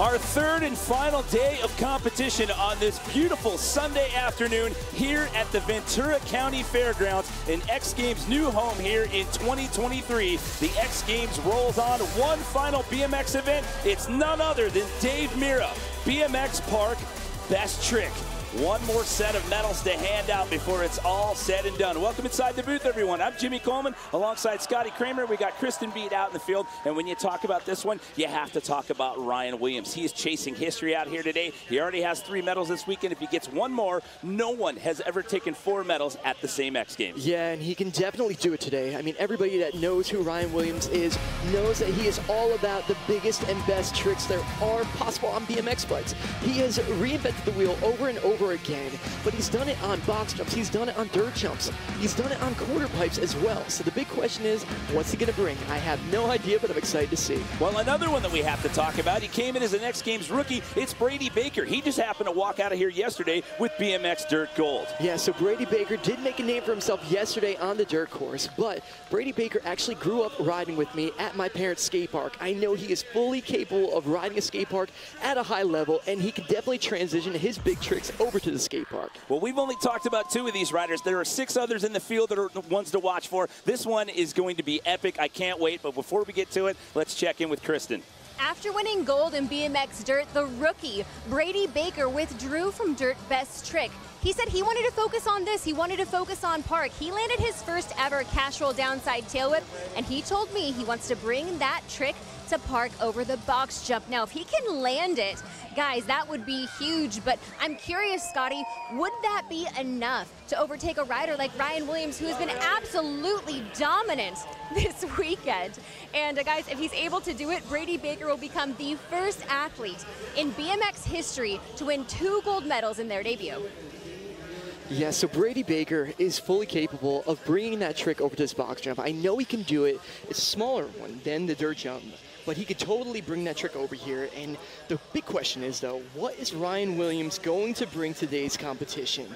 Our third and final day of competition on this beautiful Sunday afternoon here at the Ventura County Fairgrounds in X Games' new home here in 2023. The X Games rolls on. One final BMX event. It's none other than Dave Mirra BMX Park Best Trick. One more set of medals to hand out before it's all said and done. Welcome inside the booth, everyone. I'm Jimmy Coleman alongside Scotty Kramer. We got Kristen Beat out in the field. And when you talk about this one, you have to talk about Ryan Williams. He is chasing history out here today. He already has 3 medals this weekend. If he gets one more, no one has ever taken 4 medals at the same X Games. Yeah, and he can definitely do it today. I mean, everybody that knows who Ryan Williams is knows that he is all about the biggest and best tricks there are possible on BMX bikes. He has reinvented the wheel over and over again. But he's done it on box jumps, he's done it on dirt jumps, he's done it on quarter pipes as well. So the big question is, what's he gonna bring? I have no idea, but I'm excited to see. Well, another one that we have to talk about, he came in as an X Games rookie, it's Brady Baker. He just happened to walk out of here yesterday with BMX Dirt Gold. Yeah, so Brady Baker did make a name for himself yesterday on the dirt course, but Brady Baker actually grew up riding with me at my parents' skate park. I know he is fully capable of riding a skate park at a high level, and he can definitely transition his big tricks over to the skate park. Well, we've only talked about 2 of these riders. There are 6 others in the field that are the ones to watch for. This one is going to be epic. I can't wait. But before we get to it, let's check in with Kristen. After winning gold in BMX Dirt, the rookie, Brady Baker, withdrew from Dirt Best Trick. He said he wanted to focus on this. He wanted to focus on park. He landed his first ever cash roll downside tail whip, and he told me he wants to bring that trick to park over the box jump. Now, if he can land it, guys, that would be huge. But I'm curious, Scotty, would that be enough to overtake a rider like Ryan Williams, who has been absolutely dominant this weekend? And guys, if he's able to do it, Brady Baker will become the first athlete in BMX history to win 2 gold medals in their debut. Yeah, so Brady Baker is fully capable of bringing that trick over to this box jump. I know he can do it. It's a smaller one than the dirt jump, but he could totally bring that trick over here. And the big question is, though, what is Ryan Williams going to bring to today's competition?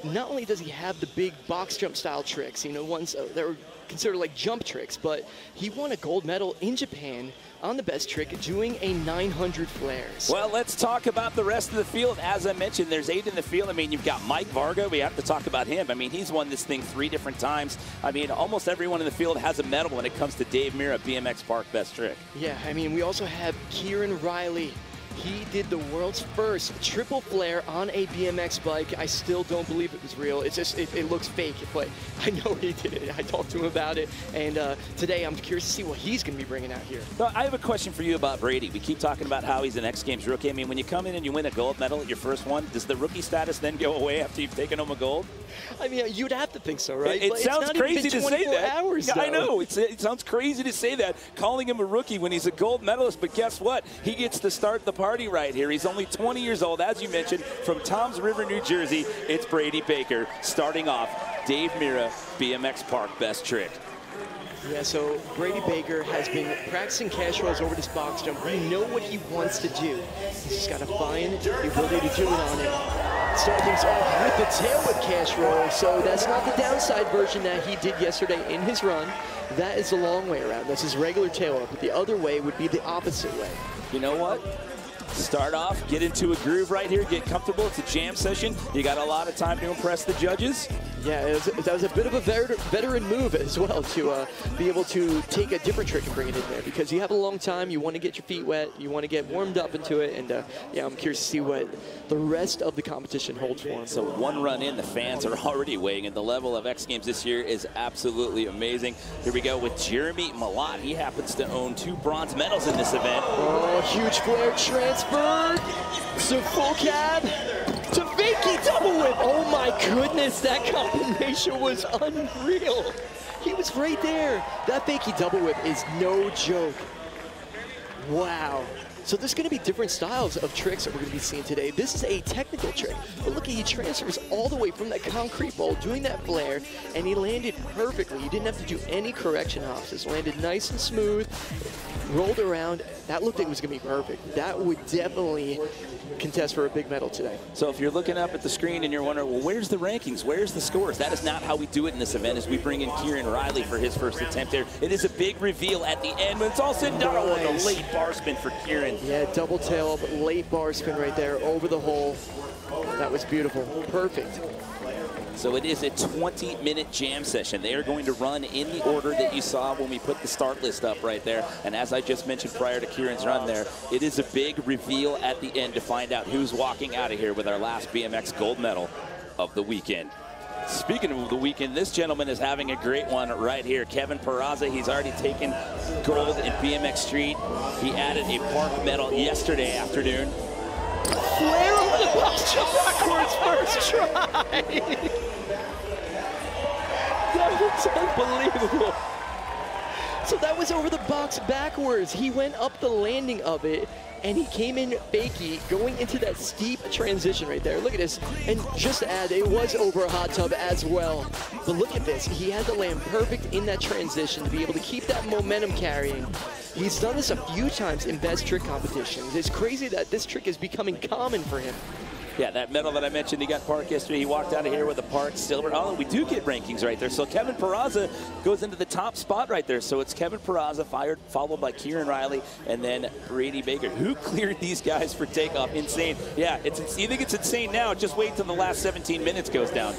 Not only does he have the big box jump style tricks, you know, ones that are considered like jump tricks, but he won a gold medal in Japan on the best trick doing a 900 flares. Well, let's talk about the rest of the field. As I mentioned, there's 8 in the field. I mean, you've got Mike Varga. We have to talk about him. I mean, he's won this thing 3 different times. I mean, almost everyone in the field has a medal when it comes to Dave Mirra BMX Park Best Trick. Yeah, I mean, we also have Kieran Riley. He did the world's first triple flare on a BMX bike. I still don't believe it was real. It's just, it looks fake, but I know he did it. I talked to him about it, and today I'm curious to see what he's going to be bringing out here. Well, I have a question for you about Brady. We keep talking about how he's an X Games rookie. I mean, when you come in and you win a gold medal at your first one, does the rookie status then go away after you've taken home a gold? I mean, you'd have to think so, right? It sounds crazy to say that. Hours, I know. It sounds crazy to say that, calling him a rookie when he's a gold medalist. But guess what? He gets to start the party right here. He's only 20 years old, as you mentioned, from Toms River, New Jersey. It's Brady Baker starting off Dave Mirra BMX Park Best Trick. Yeah, so Brady Baker has been practicing cash rolls over this box jump. We know what he wants to do. He's just got to find the ability to do it on it. Start things off with the tail whip cash roll. So that's not the downside version that he did yesterday in his run. That is the long way around. That's his regular tail whip. But the other way would be the opposite way. You know what? Start off, get into a groove right here, get comfortable. It's a jam session. You got a lot of time to impress the judges. Yeah, that was a bit of a veteran move as well to be able to take a different trick and bring it in there, because you have a long time, you want to get your feet wet, you want to get warmed up into it, and yeah, I'm curious to see what the rest of the competition holds for him. So one run in, the fans are already weighing in. The level of X Games this year is absolutely amazing. Here we go with Jeremy Malott. He happens to own 2 bronze medals in this event. Oh, huge flare transfer to full cab. To Fakey double whip. Oh my goodness, that combination was unreal. He was right there. That Fakey double whip is no joke. Wow. So there's going to be different styles of tricks that we're going to be seeing today. This is a technical trick, but look at, he transfers all the way from that concrete bowl, doing that flare, and he landed perfectly. You didn't have to do any correction hops. Just landed nice and smooth, rolled around. That looked like it was going to be perfect. That would definitely contest for a big medal today. So if you're looking up at the screen and you're wondering, well, where's the rankings? Where's the scores? That is not how we do it in this event, as we bring in Kieran Riley for his first attempt there. It is a big reveal at the end when it's all said and done. Oh, and a late bar spin for Kieran. Yeah, double tail up, late bar spin right there over the hole. That was beautiful. Perfect. So it is a 20-minute jam session. They are going to run in the order that you saw when we put the start list up right there. And as I just mentioned prior to Kieran's run there, it is a big reveal at the end to find out who's walking out of here with our last BMX gold medal of the weekend. Speaking of the weekend, this gentleman is having a great one right here. Kevin Peraza, he's already taken gold in BMX Street. He added a park medal yesterday afternoon. Flare over the box jump backwards first try. That was unbelievable. So that was over the box backwards. He went up the landing of it, and he came in fakie, going into that steep transition right there. Look at this. And just to add, it was over a hot tub as well. But look at this. He had to land perfect in that transition to be able to keep that momentum carrying. He's done this a few times in best trick competitions. It's crazy that this trick is becoming common for him. Yeah, that medal that I mentioned, he got park yesterday. He walked out of here with a park silver. Oh, we do get rankings right there. So Kevin Peraza goes into the top spot right there. So it's Kevin Peraza followed by Kieran Riley, and then Brady Baker. Who cleared these guys for takeoff? Insane. Yeah, you think it's insane now. Just wait till the last 17 minutes goes down.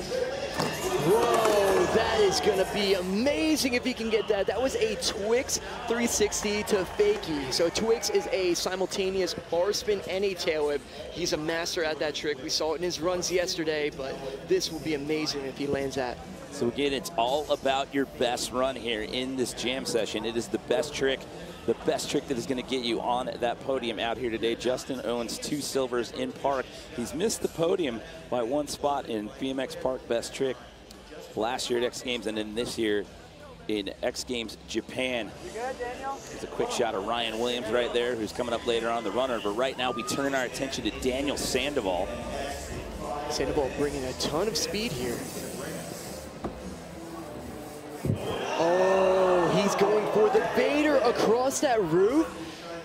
Whoa, that is going to be amazing if he can get that. That was a Twix 360 to fakie. So Twix is a simultaneous bar spin and a tail whip. He's a master at that trick. We saw it in his runs yesterday, but this will be amazing if he lands that. So again, it's all about your best run here in this jam session. It is the best trick that is going to get you on that podium out here today. Justin owns 2 silvers in park. He's missed the podium by 1 spot in BMX Park Best Trick last year at X Games, and then this year in X Games Japan. You good, Daniel? There's a quick shot of Ryan Williams right there, who's coming up later on the runner. But right now, we turn our attention to Daniel Sandoval. Sandoval bringing a ton of speed here. Oh, he's going for the Vader across that roof.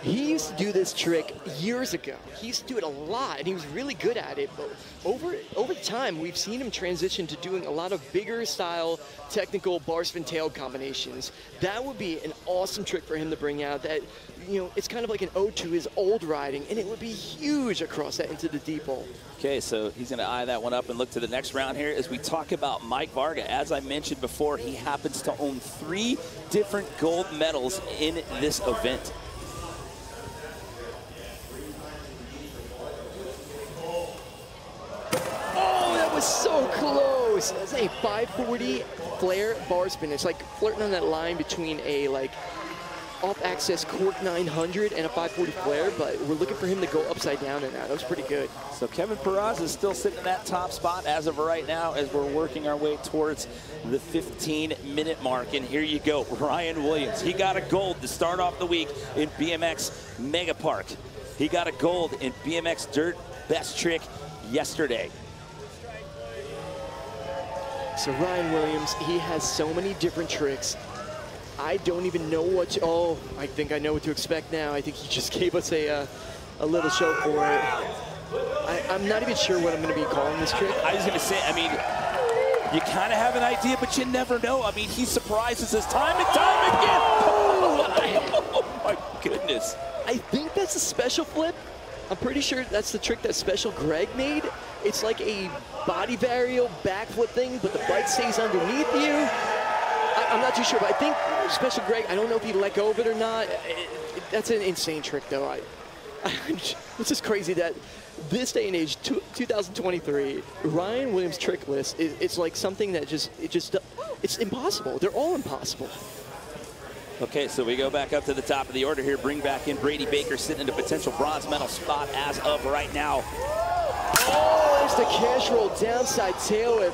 He used to do this trick years ago. He used to do it a lot, and he was really good at it. But over time, we've seen him transition to doing a lot of bigger style, technical bar spin tail combinations. That would be an awesome trick for him to bring out. That, you know, it's kind of like an ode to his old riding, and it would be huge across that into the deep hole. Okay, so he's going to eye that one up and look to the next round here as we talk about Mike Varga. As I mentioned before, he happens to own 3 different gold medals in this event. So close. That's a 540 flare bar spin. It's like flirting on that line between a off-axis cork 900 and a 540 flare, but we're looking for him to go upside down in that. That was pretty good. So Kevin Peraza is still sitting in that top spot as of right now as we're working our way towards the 15-minute mark. And here you go, Ryan Williams. He got a gold to start off the week in BMX Mega Park. He got a gold in BMX Dirt Best Trick yesterday. So Ryan Williams, he has so many different tricks. I don't even know what to, oh, I think I know what to expect now. I think he just gave us a little show for it. I'm not even sure what I'm going to be calling this trick. I was going to say, I mean, you kind of have an idea, but you never know. I mean, he surprises us time and time again. Oh my goodness. I think that's a special flip. I'm pretty sure that's the trick that Special Greg made. It's like a body varial backflip thing, but the bike stays underneath you. I'm not too sure, but I think Special Greg, I don't know if he let go of it or not. That's an insane trick, though. It's just crazy that this day and age, 2023, Ryan Williams' trick list, it's like something that it's impossible. They're all impossible. Okay, so we go back up to the top of the order here. Bring back in Brady Baker, sitting in a potential bronze medal spot as of right now. Oh, there's the cash roll downside tail whip.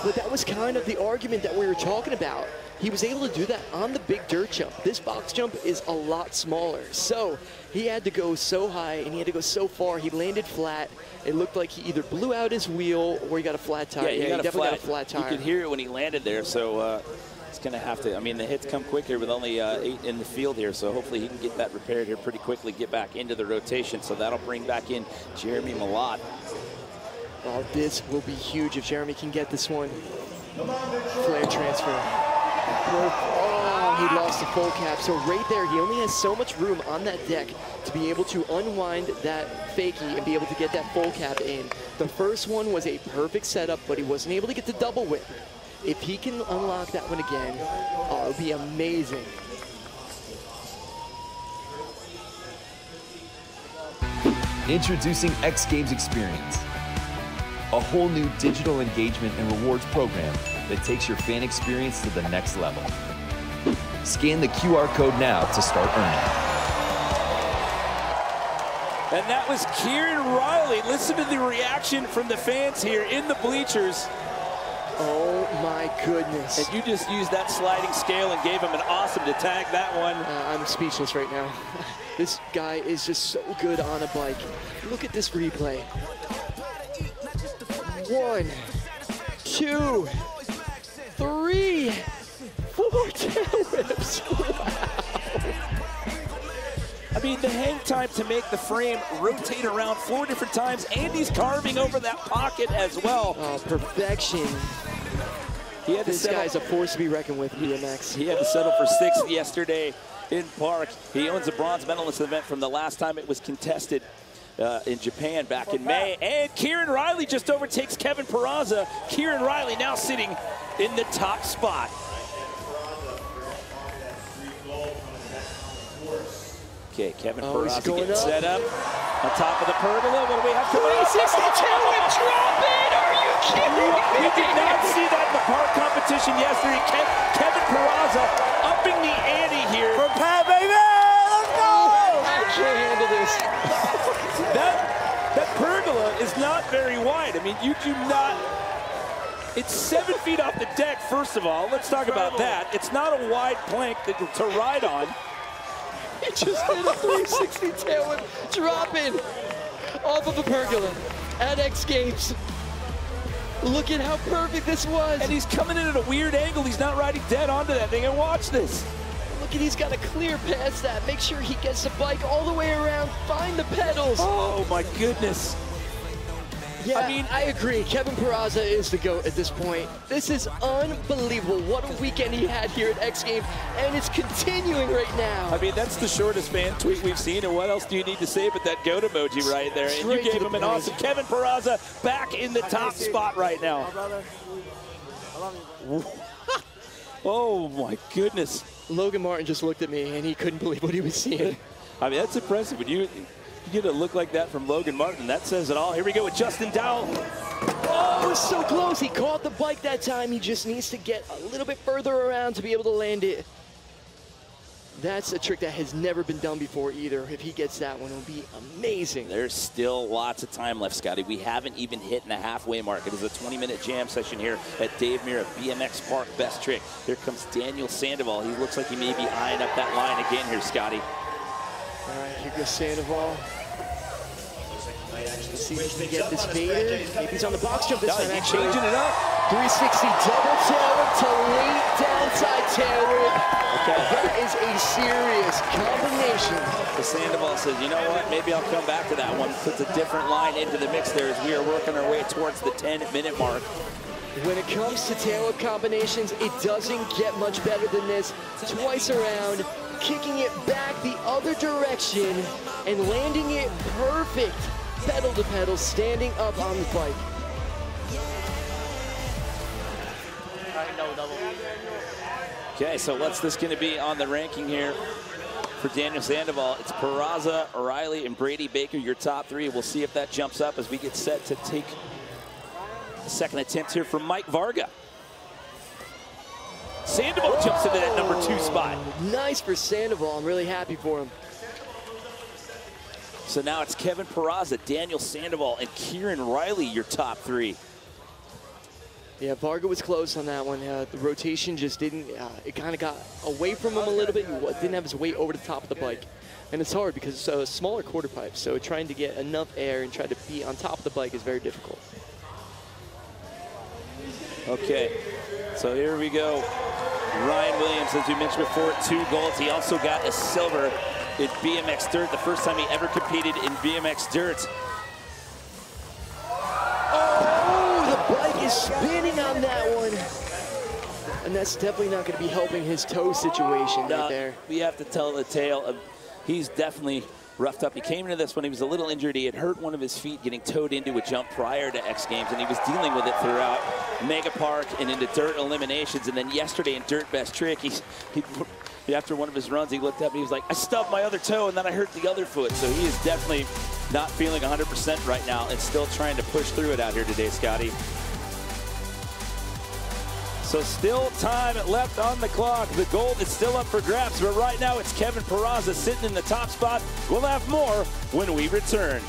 But that was kind of the argument that we were talking about. He was able to do that on the big dirt jump. This box jump is a lot smaller. So he had to go so high and he had to go so far. He landed flat. It looked like he either blew out his wheel or he got a flat tire. Yeah, he definitely got a flat tire. You could hear it when he landed there. So He's going to have to, I mean, the hits come quick here with only 8 in the field here, so hopefully he can get that repaired here pretty quickly, get back into the rotation, so that'll bring back in Jeremy Malott. Oh, this will be huge if Jeremy can get this one. Flare transfer. Oh, he lost the full cap. So right there, he only has so much room on that deck to be able to unwind that fakie and be able to get that full cap in. The first one was a perfect setup, but he wasn't able to get the double whip. If he can unlock that one again, oh, it would be amazing. Introducing X Games Experience, a whole new digital engagement and rewards program that takes your fan experience to the next level. Scan the QR code now to start earning. And that was Kieran Riley. Listen to the reaction from the fans here in the bleachers. Oh my goodness. And you just used that sliding scale and gave him an awesome to tag that one. I'm speechless right now. This guy is just so good on a bike. Look at this replay. 1, 2, 3, 4 tail whips. Wow. I mean, the hang time to make the frame rotate around 4 different times, and he's carving over that pocket as well. Oh, perfection. He had this guy's a force to be reckoned with, BMX. He had to settle for 6th yesterday in Park. He owns a bronze medalist event from the last time it was contested in Japan back in May. And Kieran Riley just overtakes Kevin Peraza. Kieran Riley now sitting in the top spot. Okay, Kevin Peraza getting set up on top of the pergola. What do we have coming up? 360 tail whip drop in! Are you kidding me? We did not see that in the park competition yesterday. Kevin Peraza upping the ante here. For Pat, baby! Let's go! I can't handle this. That pergola is not very wide. I mean, you do not. It's 7 feet off the deck, first of all. Let's talk about that. It's not a wide plank to ride on. He just did a 360 tail whip drop in off of the pergola at X Games. Look at how perfect this was. And he's coming in at a weird angle. He's not riding dead onto that thing. And watch this. Look at, he's got to clear past that. Make sure he gets the bike all the way around. Find the pedals. Oh my goodness. Yeah, I mean, I agree. Kevin Peraza is the GOAT at this point. This is unbelievable. What a weekend he had here at X Games, and it's continuing right now. I mean, that's the shortest fan tweet we've seen, and what else do you need to say but that GOAT emoji right there? And you gave him an awesome Kevin Peraza back in the top spot right now. Oh my goodness. Logan Martin just looked at me, and he couldn't believe what he was seeing. I mean, that's impressive. When you get a look like that from Logan Martin, that says it all. Here we go with Justin Dowell. Oh, it was so close. He caught the bike that time. He just needs to get a little bit further around to be able to land it. That's a trick that has never been done before either. If he gets that one, it'll be amazing. There's still lots of time left, Scotty. We haven't even hit the halfway mark. It is a 20-minute jam session here at Dave Mirra BMX Park Best Trick. Here comes Daniel Sandoval. He looks like he may be eyeing up that line again here, Scotty. All right, here goes Sandoval. Let's see if he can get this fader. Maybe he's on the box jump this time, actually. Changing it up. 360 double tail whip to late downside tail whip. Okay. That is a serious combination. The Sandoval says, you know what, maybe I'll come back to that one. Puts a different line into the mix there as we are working our way towards the 10-minute mark. When it comes to tail whip combinations, it doesn't get much better than this. Twice around, kicking it back the other direction, and landing it perfect. Pedal to pedal, standing up on the bike. Okay, so what's this going to be on the ranking here for Daniel Sandoval? It's Peraza, Riley, and Brady Baker, your top 3. We'll see if that jumps up as we get set to take the second attempt here from Mike Varga. Sandoval jumps into that number 2 spot. Nice for Sandoval. I'm really happy for him. So now it's Kevin Peraza, Daniel Sandoval, and Kieran Riley, your top 3. Yeah, Varga was close on that one. The rotation just didn't, it kind of got away from him a little bit. He didn't have his weight over the top of the bike. And it's hard because it's a smaller quarter pipe, so trying to get enough air and try to be on top of the bike is very difficult. Okay, so here we go. Ryan Williams, as we mentioned before, 2 golds. He also got a silver in BMX Dirt, the first time he ever competed in BMX Dirt. Oh, the bike is spinning on that one. And that's definitely not going to be helping his toe situation right there. We have to tell the tale of, he's definitely roughed up. He came into this when he was a little injured. He had hurt one of his feet getting towed into a jump prior to X Games, and he was dealing with it throughout Mega Park and into dirt eliminations. And then yesterday in Dirt Best Trick, after one of his runs, he looked up and he was like, I stubbed my other toe and then I hurt the other foot. So he is definitely not feeling 100% right now and still trying to push through it out here today, Scotty. So still time left on the clock. The gold is still up for grabs, but right now it's Kevin Peraza sitting in the top spot. We'll have more when we return.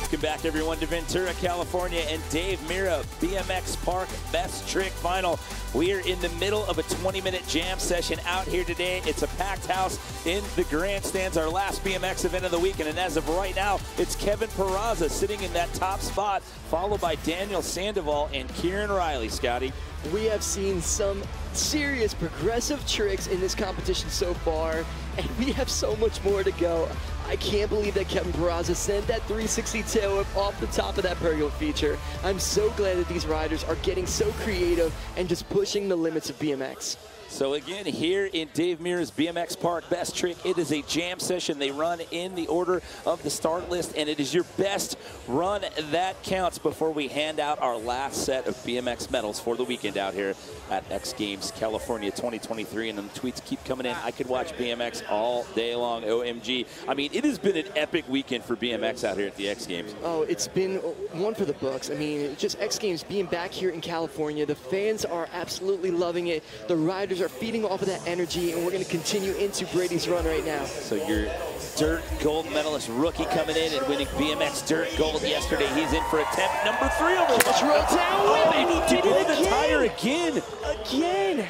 Welcome back, everyone, to Ventura, California, and Dave Mirra BMX Park Best Trick Final. We are in the middle of a 20-minute jam session out here today. It's a packed house in the grandstands, our last BMX event of the weekend, and as of right now, it's Kevin Peraza sitting in that top spot, followed by Daniel Sandoval and Kieran Riley, Scotty. We have seen some serious progressive tricks in this competition so far, and we have so much more to go. I can't believe that Kevin Peraza sent that 360 tail whip off the top of that pergola feature. I'm so glad that these riders are getting so creative and just pushing the limits of BMX. So again, here in Dave Mirra's BMX Park Best Trick, it is a jam session. They run in the order of the start list, and it is your best run that counts before we hand out our last set of BMX medals for the weekend out here at X Games California 2023. And the tweets keep coming in. I could watch BMX all day long, OMG. I mean, it has been an epic weekend for BMX out here at the X Games. Oh, it's been one for the books. I mean, just X Games being back here in California, the fans are absolutely loving it. The riders are feeding off of that energy, and we're going to continue into Brady's run right now. So your dirt gold medalist rookie coming in and winning BMX dirt gold yesterday. He's in for attempt number 3 over the roll down with and he did it the tire again.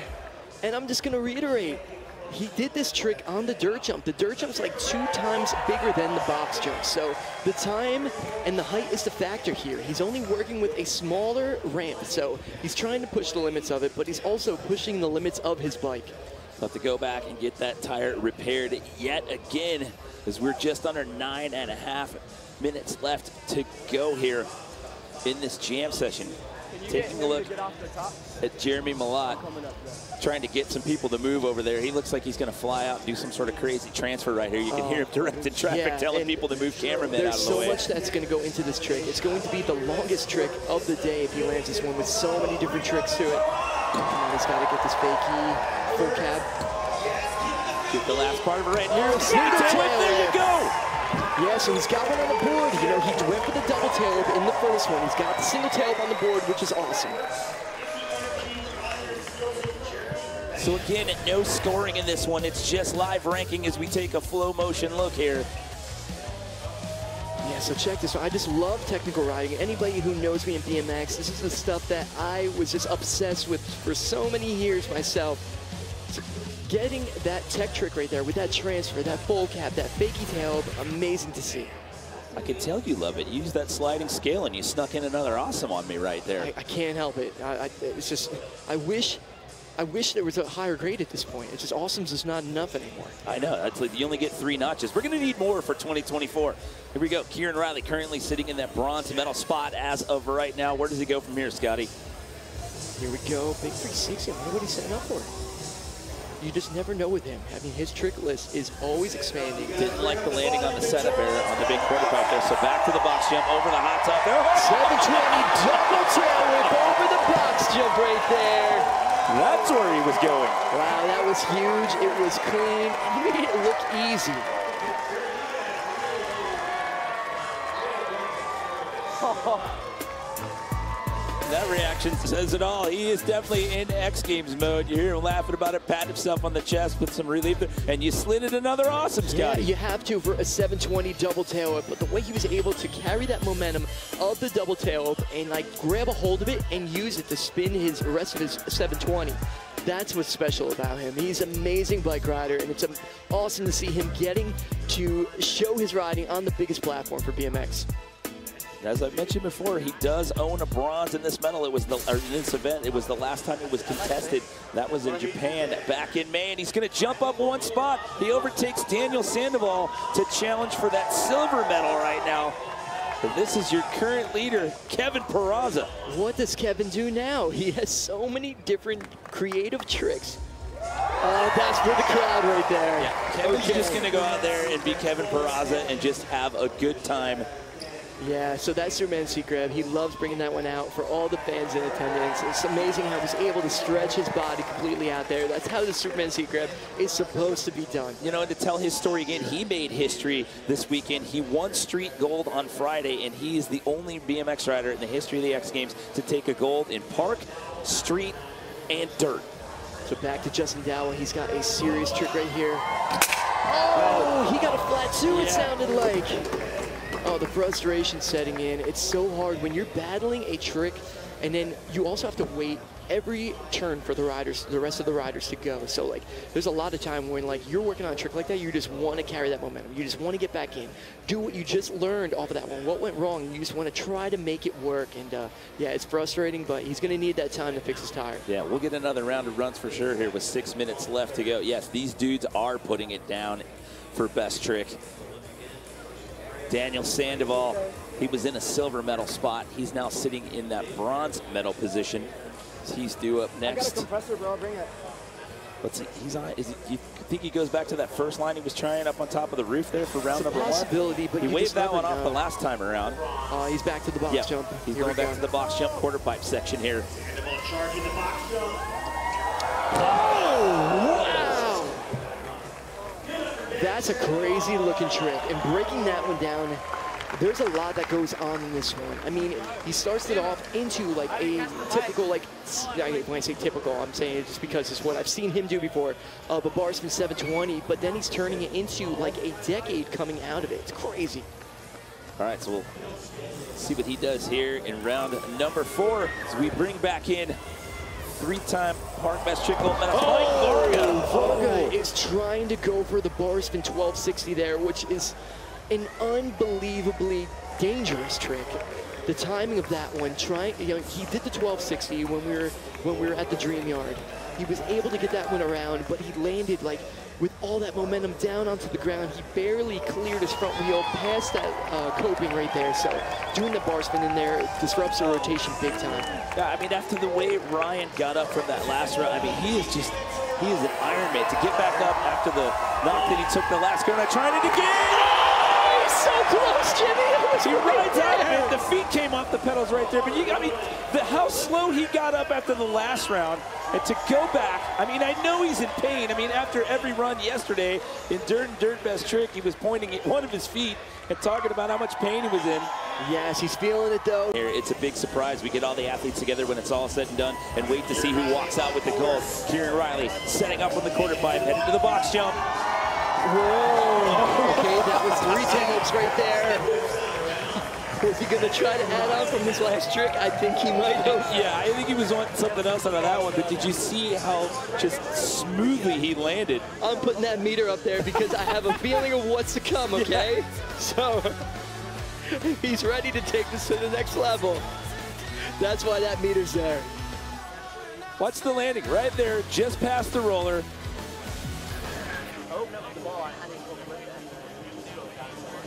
And I'm just going to reiterate, he did this trick on the dirt jump. The dirt jump's like 2 times bigger than the box jump. So the time and the height is the factor here. He's only working with a smaller ramp. So he's trying to push the limits of it, but he's also pushing the limits of his bike. Have to go back and get that tire repaired yet again, as we're just under 9.5 minutes left to go here in this jam session. Taking a look at Jeremy Malott, trying to get some people to move over there. He looks like he's going to fly out and do some sort of crazy transfer right here. You can hear him directing traffic, telling people to move cameramen out of the way. There's so much that's going to go into this trick. It's going to be the longest trick of the day if he lands this one, with so many different tricks to it. Come on, he's got to get this fakie full cab. Get the last part of it right here. There you go. Yeah, so he's got one on the board. You know, he went for the double tail whip in the first one. He's got the single tail whip on the board, which is awesome. So again, no scoring in this one. It's just live ranking as we take a flow motion look here. Yeah, so check this out. I just love technical riding. Anybody who knows me in BMX, this is the stuff that I was just obsessed with for so many years myself. So getting that tech trick right there with that transfer, that full cap, that fakie tail, amazing to see. I can tell you love it. You use that sliding scale and you snuck in another awesome on me right there. I can't help it. It's just, I wish there was a higher grade at this point. It's just awesome's just not enough anymore. I know. That's like, you only get 3 notches. We're going to need more for 2024. Here we go. Kieran Riley currently sitting in that bronze medal spot as of right now. Where does he go from here, Scotty? Here we go. Big 360. I wonder what he's setting up for. You just never know with him. I mean, his trick list is always expanding. Didn't like the landing on the setup error on the big quarter pipe there. So back to the box jump, over the hot top there. 720 double tail whip over the box jump right there. That's where he was going. Wow, that was huge. It was clean. He made it look easy. That reaction says it all. He is definitely in X Games mode. You hear him laughing about it, patting himself on the chest with some relief there, and you slid in another awesome, Scotty. Yeah, you have to for a 720 double tail whip, but the way he was able to carry that momentum of the double tail whip and like grab a hold of it and use it to spin his rest of his 720, That's what's special about him. He's an amazing bike rider, and it's awesome to see him getting to show his riding on the biggest platform for BMX. As I mentioned before, he does own a bronze in this medal. It was in this event. It was the last time it was contested. That was in Japan back in May, and he's going to jump up one spot. He overtakes Daniel Sandoval to challenge for that silver medal right now. And this is your current leader, Kevin Peraza. What does Kevin do now? He has so many different creative tricks. Oh, that's for the crowd right there. Yeah, Kevin's just going to go out there and be Kevin Peraza and just have a good time. Yeah, so that's Superman seat grab. He loves bringing that one out for all the fans in attendance. It's amazing how he's able to stretch his body completely out there. That's how the Superman seat grab is supposed to be done. You know, and to tell his story again, he made history this weekend. He won street gold on Friday, and he is the only BMX rider in the history of the X Games to take a gold in park, street, and dirt. So back to Justin Dowell. He's got a serious trick right here. Oh, he got a flat too, it sounded like. Oh, the frustration setting in. It's so hard when you're battling a trick, and then you also have to wait every turn for the rest of the riders to go. So like, there's a lot of time when like you're working on a trick like that, you just want to carry that momentum. You just want to get back in, do what you just learned off of that one. What went wrong? You just want to try to make it work. And yeah, it's frustrating, but he's going to need that time to fix his tire. Yeah, we'll get another round of runs for sure here with 6 minutes left to go. Yes, these dudes are putting it down for best trick. Daniel Sandoval, he was in a silver medal spot. He's now sitting in that bronze medal position. He's due up next. I got a compressor, bro. Bring it. Let's see. He's on. Do you think he goes back to that first line he was trying up on top of the roof there for round number possibility, one? but He waved that one off the last time around. He's back to the box jump. He's going back to the box jump quarter pipe section here. Charging the box jump. Oh, wow! That's a crazy looking trick, and breaking that one down, there's a lot that goes on in this one. I mean, he starts it off into like a typical, like, when I say typical, I'm saying it just because it's what I've seen him do before, of a bar spin 720, but then he's turning it into like a decade coming out of it. It's crazy. All right, so we'll see what he does here in round number 4 as we bring back in 3-time park best trick gold medalist Mike Varga. Varga is trying to go for the bar spin 1260 there, which is an unbelievably dangerous trick. The timing of that one, he did the 1260 when we were at the Dream Yard. He was able to get that one around, but he landed like with all that momentum down onto the ground. He barely cleared his front wheel past that coping right there. So doing the bar spin in there disrupts the rotation big time. Yeah, I mean, after the way Ryan got up from that last round, I mean, he is an Iron Man to get back up after the knock that he took the last go. And I tried it again. So close, Jimmy. He rides out of it. The feet came off the pedals right there. But I mean, how slow he got up after the last round, and to go back. I mean, I know he's in pain. I mean, after every run yesterday in Dirt Best Trick, he was pointing at one of his feet and talking about how much pain he was in. Yes, he's feeling it though. Here, it's a big surprise. We get all the athletes together when it's all said and done, and wait to see who walks out with the gold. Kieran Riley setting up on the quarter pipe, heading to the box jump. Whoa, okay, that was 3 10-ups right there. Was he gonna try to add on from his last trick? I think he might have. Yeah, I think he was on something else out of that one, but did you see how just smoothly he landed? I'm putting that meter up there because I have a feeling of what's to come, okay? Yeah. So, he's ready to take this to the next level. That's why that meter's there. Watch the landing right there, just past the roller.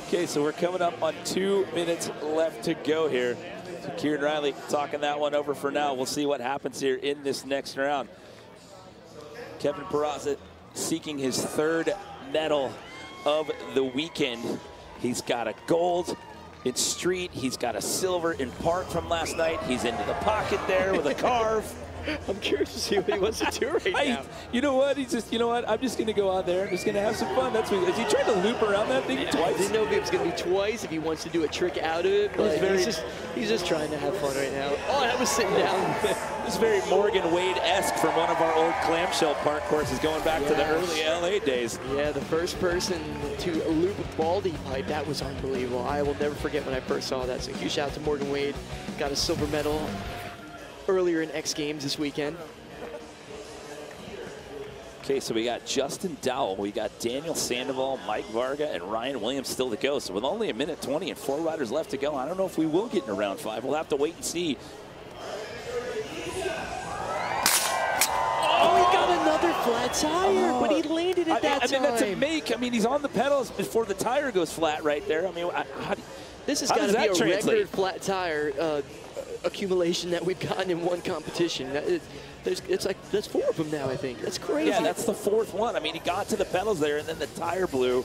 Okay, so we're coming up on 2 minutes left to go here. So Kieran Riley talking that one over for now. We'll see what happens here in this next round. Kevin Peraza seeking his 3rd medal of the weekend. He's got a gold in street. He's got a silver in park from last night. He's into the pocket there with a carve. I'm curious to see what he wants to do right now. You know what? He's just, you know what? I'm just going to go out there. I'm just going to have some fun. That's what. Is he trying to loop around that thing twice? I didn't know if it was going to be twice, if he wants to do a trick out of it, but he's just trying to have fun right now. Oh, I was sitting down. This is very Morgan Wade-esque from one of our old clamshell park courses going back to the early LA days. Yeah, the first person to loop a baldy pipe, that was unbelievable. I will never forget when I first saw that. So huge shout out to Morgan Wade. Got a silver medal earlier in X Games this weekend. Okay, so we got Justin Dowell, we got Daniel Sandoval, Mike Varga, and Ryan Williams still to go. So with only a minute 20 and 4 riders left to go, I don't know if we will get into round 5. We'll have to wait and see. Oh, he got another flat tire, but he landed at that time. I mean, that's a make. I mean, he's on the pedals before the tire goes flat right there. I mean, this has got to be a record flat tire accumulation that we've gotten in one competition. It's like, there's 4 of them now, I think. That's crazy. Yeah, that's the 4th one. I mean, he got to the pedals there, and then the tire blew.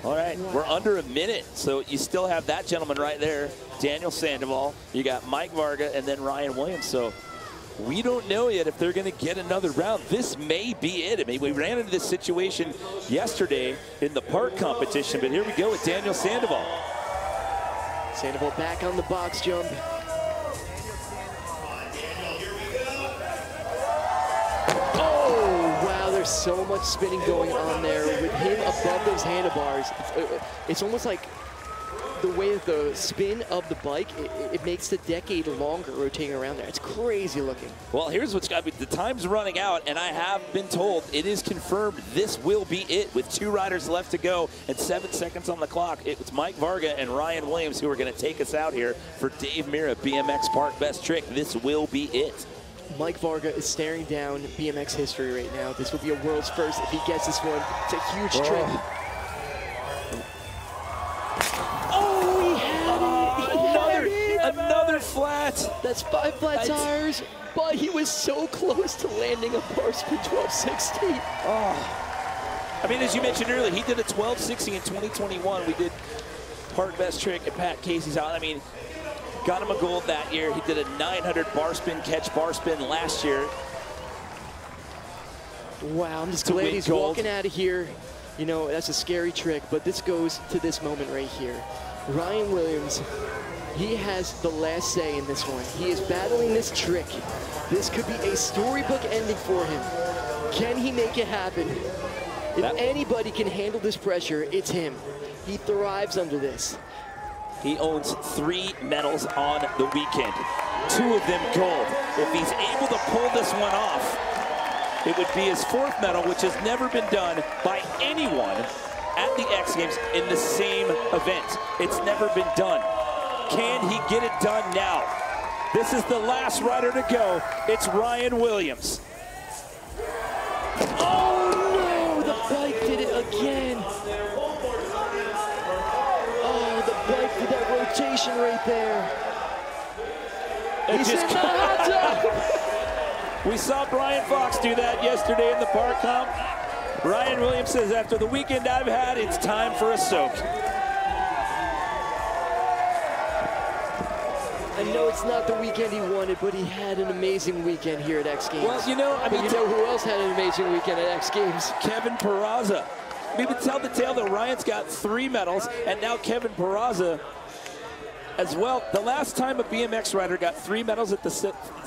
All right, wow. We're under a minute, so you still have that gentleman right there, Daniel Sandoval. You got Mike Varga, and then Ryan Williams. So we don't know yet if they're going to get another round. This may be it. I mean, we ran into this situation yesterday in the park competition, but here we go with Daniel Sandoval. Sandoval back on the box jump. Oh, wow, there's so much spinning going on there. With him above those handlebars, it's almost like the way that the spin of the bike, it makes the decade longer rotating around there. It's crazy looking. Well, here's what's got to be. The time's running out, and I have been told it is confirmed this will be it with 2 riders left to go and 7 seconds on the clock. It's Mike Varga and Ryan Williams who are going to take us out here for Dave Mirra BMX Park Best Trick. This will be it. Mike Varga is staring down BMX history right now. This will be a world's first if he gets this one. It's a huge trick. Another flat. That's 5 flat tires, but he was so close to landing a Barspin 1260. Oh. I mean, as you mentioned earlier, he did a 1260 in 2021. We did Park Best Trick at Pat Casey's house. I mean, got him a gold that year. He did a 900 bar spin catch bar spin last year. Wow, I'm just glad he's walking out of here. You know, that's a scary trick, but this goes to this moment right here. Ryan Williams, he has the last say in this one. He is battling this trick. This could be a storybook ending for him. Can he make it happen? If anybody can handle this pressure, it's him. He thrives under this. He owns 3 medals on the weekend, 2 of them gold. If he's able to pull this one off, it would be his 4th medal, which has never been done by anyone at the X Games in the same event. It's never been done. Can he get it done now? This is the last rider to go. It's Ryan Williams. Oh no, the bike did it again. Oh, the bike did that rotation right there. He's in the hot tub. We saw Brian Fox do that yesterday in the park comp. Ryan Williams says, after the weekend I've had, it's time for a soak. I know it's not the weekend he wanted, but he had an amazing weekend here at X Games. Well, you know, I mean, you know who else had an amazing weekend at X Games? Kevin Peraza. We would tell the tale that Ryan's got 3 medals, and now Kevin Peraza as well. The last time a BMX rider got 3 medals at the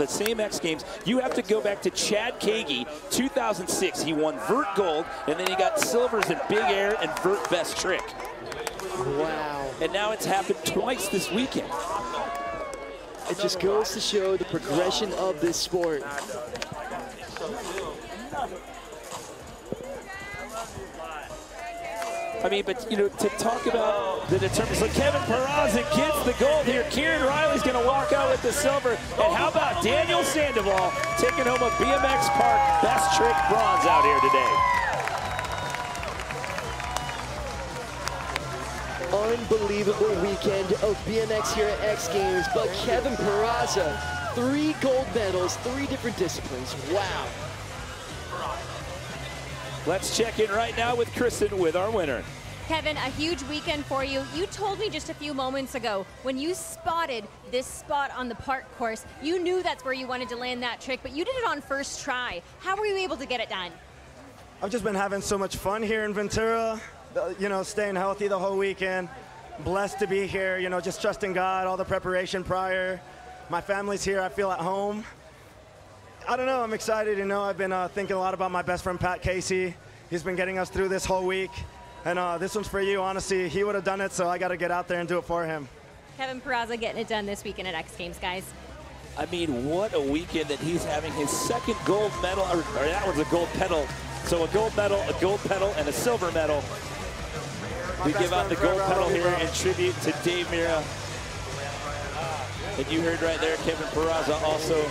same X Games, you have to go back to Chad Kagi, 2006. He won Vert Gold, and then he got silvers in Big Air and Vert Best Trick. Wow. And now it's happened twice this weekend. It just goes to show the progression of this sport. I mean, but, you know, to talk about the determinants. So Kevin Peraza gets the gold here. Kieran Riley's going to walk out with the silver. And how about Daniel Sandoval taking home a BMX Park Best Trick bronze out here today? Unbelievable weekend of BMX here at X Games, but Kevin Peraza, 3 gold medals, 3 different disciplines. Wow. Let's check in right now with Kristen with our winner. Kevin, a huge weekend for you. You told me just a few moments ago, when you spotted this spot on the park course, you knew that's where you wanted to land that trick, but you did it on first try. How were you able to get it done? I've just been having so much fun here in Ventura, you know, staying healthy the whole weekend. Blessed to be here, you know, just trusting God, all the preparation prior. My family's here, I feel at home. I don't know, I'm excited, you know, I've been thinking a lot about my best friend, Pat Casey. He's been getting us through this whole week. And this one's for you, honestly. He would have done it, so I got to get out there and do it for him. Kevin Peraza getting it done this weekend at X Games, guys. I mean, what a weekend that he's having. His second gold medal, or that was a gold pedal. So a gold medal, a gold pedal, and a silver medal. We give out the gold pedal here in tribute to Dave Mirra. And you heard right there, Kevin Peraza also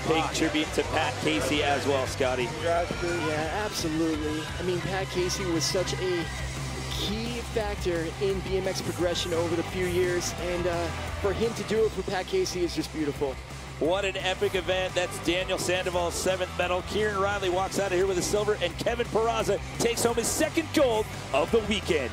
paying tribute to Pat Casey as well, Scotty. Yeah, absolutely. I mean, Pat Casey was such a key factor in BMX progression over the few years, and for him to do it for Pat Casey is just beautiful. What an epic event. That's Daniel Sandoval's 7th medal. Kieran Riley walks out of here with a silver, and Kevin Peraza takes home his 2nd gold of the weekend.